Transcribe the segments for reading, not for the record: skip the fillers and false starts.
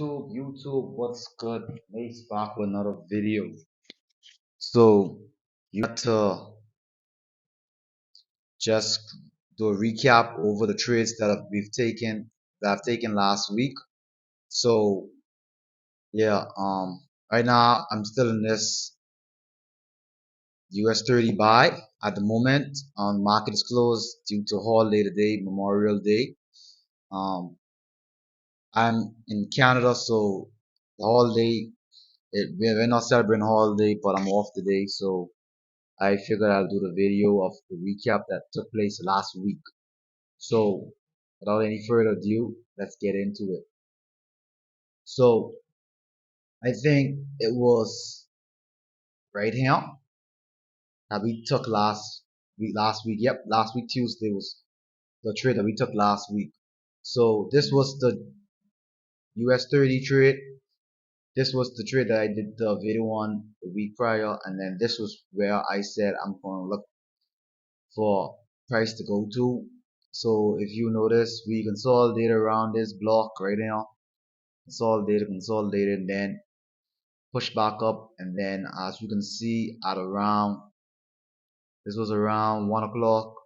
YouTube, what's good? Nate's back with another video. So you got to just do a recap over the trades that I've taken last week. So yeah, right now I'm still in this US30 buy at the moment. Market is closed due to holiday today, Memorial Day. Um, I'm in Canada, so the holiday we're not celebrating holiday, but I'm off today, so I figured I'll do the video of the recap that took place last week. So, without any further ado, let's get into it. So, I think it was right here that we took last week. Yep, last week Tuesday was the trade that we took last week. So, this was the US30 trade. This was the trade that I did the video on the week prior, and then this was where I said I'm going to look for price to go to. So if you notice, we consolidated around this block right now, consolidated, and then push back up, and then as you can see at around, this was around 1 o'clock,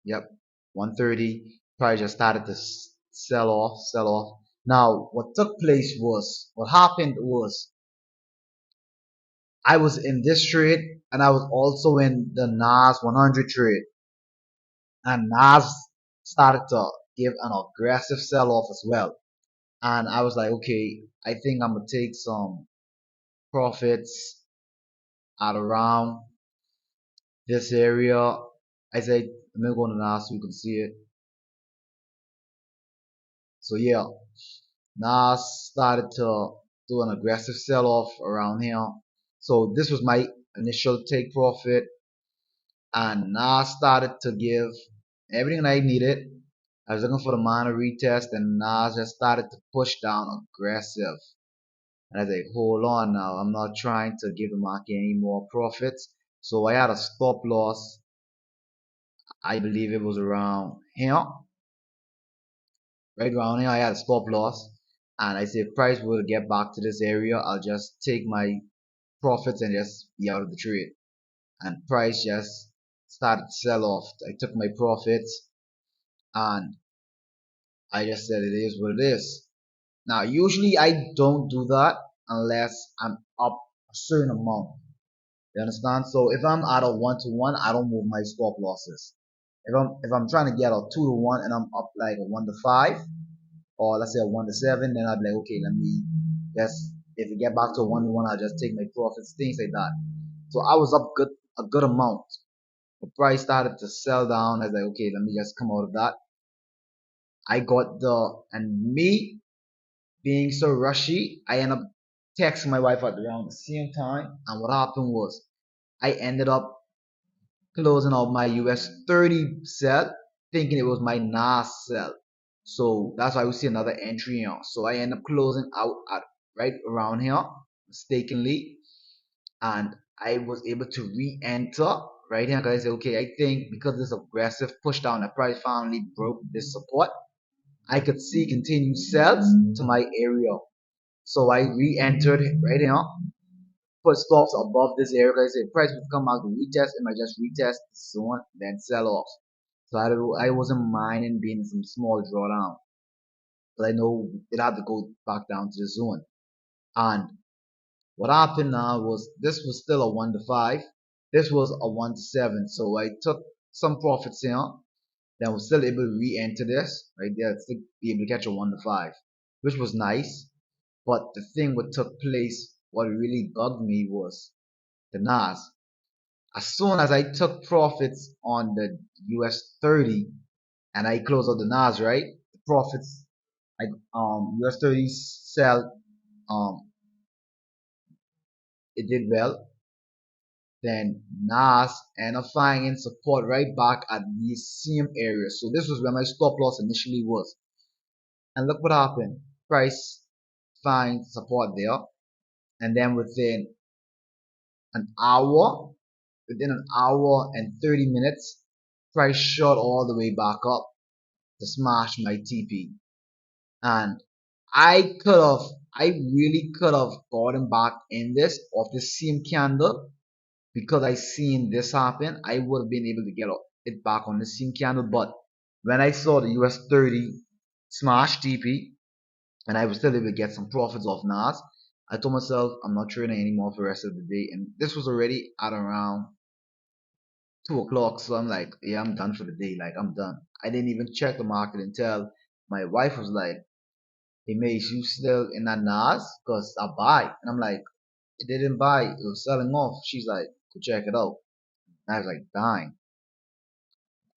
yep, 1:30, price just started to sell off. Now what happened was I was in this trade, and I was also in the Nas 100 trade, and Nas started to give an aggressive sell off as well. And I was like, okay, I think I'm gonna take some profits at around this area. I said, let me go to Nas so you can see it. So yeah, Nas started to do an aggressive sell off around here. So this was my initial take profit, and Nas started to give everything I needed. I was looking for the minor retest, and Nas just started to push down aggressive. And I was like, hold on now, I'm not trying to give the market any more profits. So I had a stop loss. I believe it was around here, right around here. I had a stop loss, and I said, if price will get back to this area, I'll just take my profits and just be out of the trade. And price just started to sell off. I took my profits, and I just said it is what it is. Now, usually I don't do that unless I'm up a certain amount. You understand? So if I'm at a 1-to-1, I don't move my stop losses. If I'm trying to get a 2-to-1 and I'm up like a 1-to-5, or let's say a 1-to-7, then I'll be like, okay, let me just, if we get back to a 1-to-1, I'll just take my profits, things like that. So I was up a good amount. The price started to sell down. I was like, okay, let me just come out of that. And me being so rushy, I end up texting my wife at around the same time. And what happened was I ended up closing out my US30 sell, thinking it was my Nas sell. So that's why we see another entry here. So I end up closing out at right around here mistakenly, and I was able to re-enter right here because I said, okay, I think because this aggressive push down, the price finally broke this support. I could see continued sells to my area. So I re-entered right here, put stops above this area because I said price would come out to retest, it might just retest this zone, then sell off. So I wasn't minding being in some small drawdown, but I know it had to go back down to the zone. And what happened now was this was still a 1-to-5. This was a 1-to-7. So I took some profits here. Then was still able to re-enter this right there, still be able to catch a 1-to-5, which was nice. But the thing what took place, what really bugged me was the Nas. As soon as I took profits on the US30 and I closed out the Nas, right? The profits, like US30 sell, it did well. Then Nas ended up finding support right back at the same area. So this was where my stop loss initially was. And look what happened. Price finds support there. And then an hour, within an hour and 30 minutes, price shot all the way back up to smash my TP. And I could have, I really could have gotten back in this off the same candle because I seen this happen. I would have been able to get it back on the same candle, but when I saw the US 30 smash TP and I was still able to get some profits off Nas, I told myself I'm not trading anymore for the rest of the day. And this was already at around 2 o'clock, so I'm like, yeah, I'm done for the day. Like I'm done. I didn't even check the market until my wife was like, "Hey, Mace, you still in that Nas? Cause I buy." And I'm like, "It didn't buy. It was selling off." She's like, "Go check it out." And I was like, "Dang,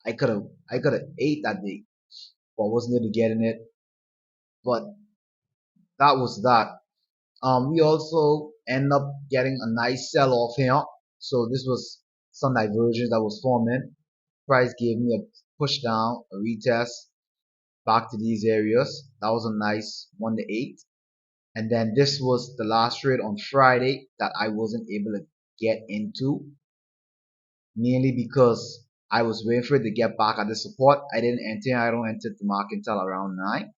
I could have ate that day, but wasn't able to get in it." But that was that. We also end up getting a nice sell off here. So this was some divergence that was forming. Price gave me a push down, a retest back to these areas. That was a nice 1 to 8. And then this was the last trade on Friday that I wasn't able to get into, mainly because I was waiting for it to get back at the support. I didn't enter. I don't enter the market until around 9.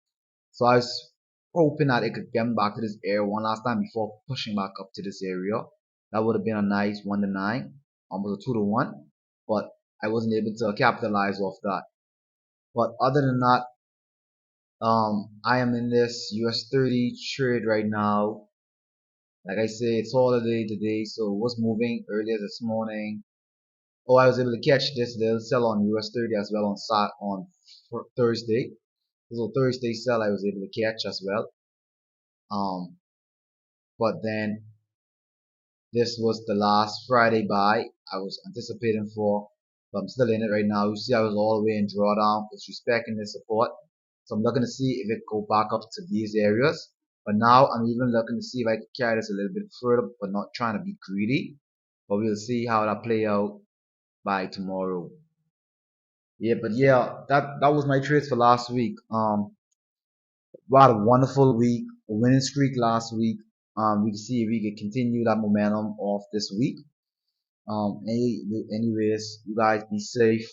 So I was hoping that it could get back to this area one last time before pushing back up to this area. That would have been a nice 1 to 9, almost a 2 to 1. But I wasn't able to capitalize off that. But other than that, I am in this US 30 trade right now. Like I say, it's holiday today, so it was moving earlier this morning. Oh, I was able to catch this little sell on US 30 as well on Thursday. This was a Thursday sell I was able to catch as well. Um, but then this was the last Friday buy I was anticipating for, but I'm still in it right now. You see, I was all the way in drawdown. It's respecting the support, so I'm looking to see if it go back up to these areas. But now I'm even looking to see if I can carry this a little bit further, but not trying to be greedy. But we'll see how that play out by tomorrow. Yeah, but yeah, that was my trades for last week. What a wonderful week, a winning streak last week. We can see if we can continue that momentum off this week. Anyways, you guys be safe.